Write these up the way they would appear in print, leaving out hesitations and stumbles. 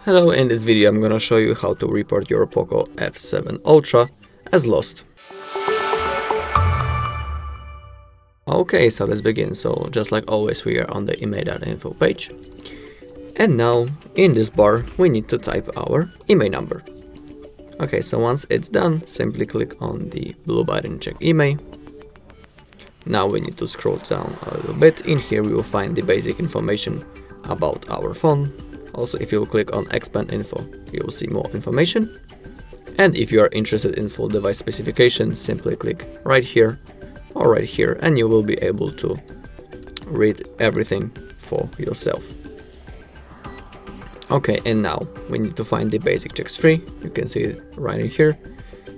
Hello, in this video I'm gonna show you how to report your POCO F7 Ultra as lost. Okay, so let's begin. So just like always, we are on the IMEI.info page. And now in this bar we need to type our IMEI number. Okay, so once it's done, simply click on the blue button, check IMEI. Now we need to scroll down a little bit. In here we will find the basic information about our phone. Also, if you click on expand info, you will see more information. And if you are interested in full device specifications, simply click right here or right here, and you will be able to read everything for yourself. Okay, and now we need to find the basic checks free. You can see it right in here.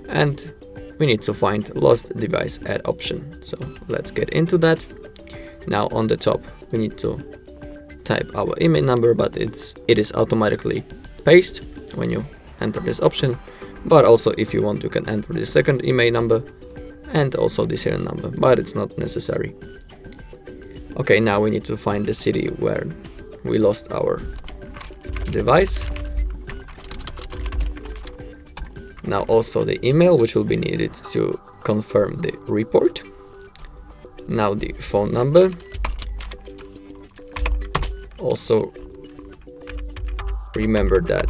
And we need to find lost device add option. So let's get into that. Now on the top, we need to type our IMEI number, but it is automatically pasted when you enter this option. But also, if you want, you can enter the second IMEI number and also the serial number, but it's not necessary. Okay, now we need to find the city where we lost our device. Now also the email, which will be needed to confirm the report. Now the phone number. Also remember that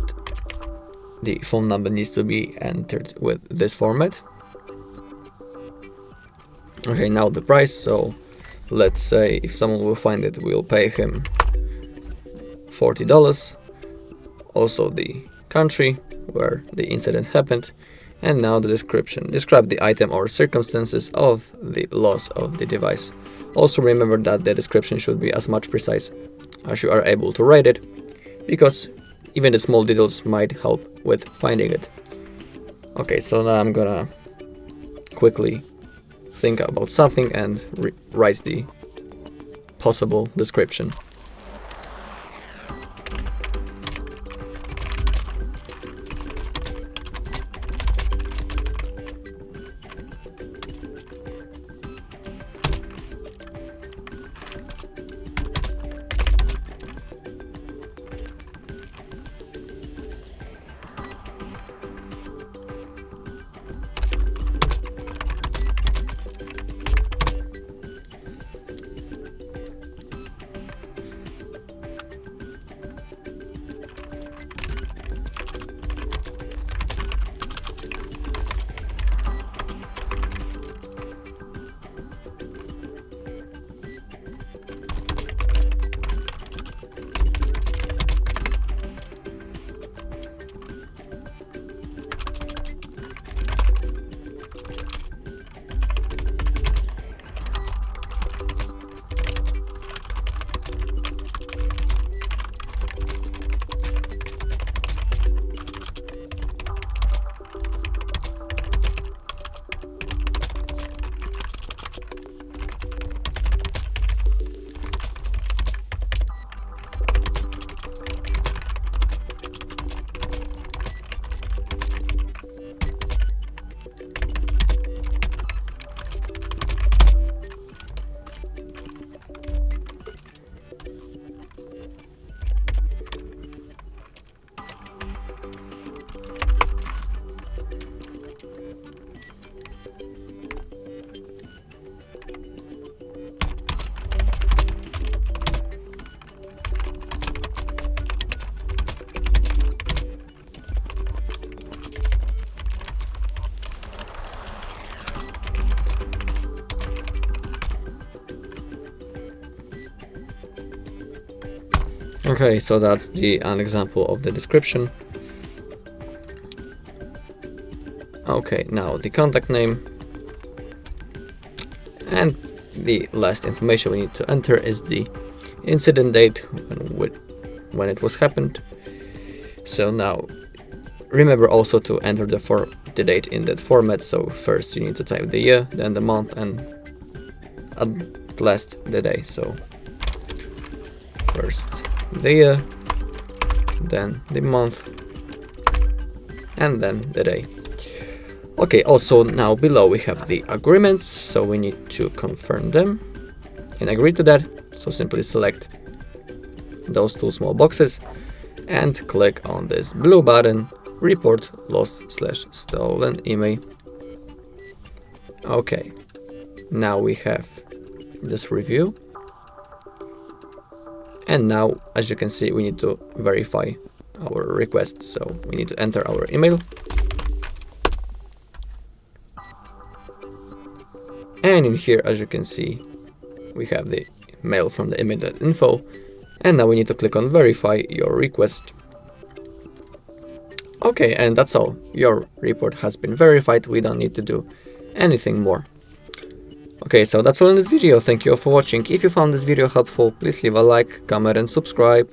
the phone number needs to be entered with this format. Okay, now the price. So let's say if someone will find it, we'll pay him $40. Also the country where the incident happened. And now the description. Describe the item or circumstances of the loss of the device. Also remember that the description should be as much precise as you are able to write it, because even the small details might help with finding it. Okay, so now I'm gonna quickly think about something and write the possible description. Okay, so that's an example of the description. Okay, now the contact name. And the last information we need to enter is the incident date when it was happened. So now remember also to enter the date in that format. So first you need to type the year, then the month, and at last the day. So first the year, then the month, and then the day. Okay, also now below we have the agreements, so we need to confirm them and agree to that. So simply select those two small boxes and click on this blue button, report lost/stolen email. Okay, now we have this review. And now, as you can see, we need to verify our request. So we need to enter our email. And in here, as you can see, we have the mail from the IMEI.info. And now we need to click on verify your request. Okay, and that's all. Your report has been verified. We don't need to do anything more. Okay, so that's all in this video. Thank you all for watching. If you found this video helpful, please leave a like, comment and subscribe.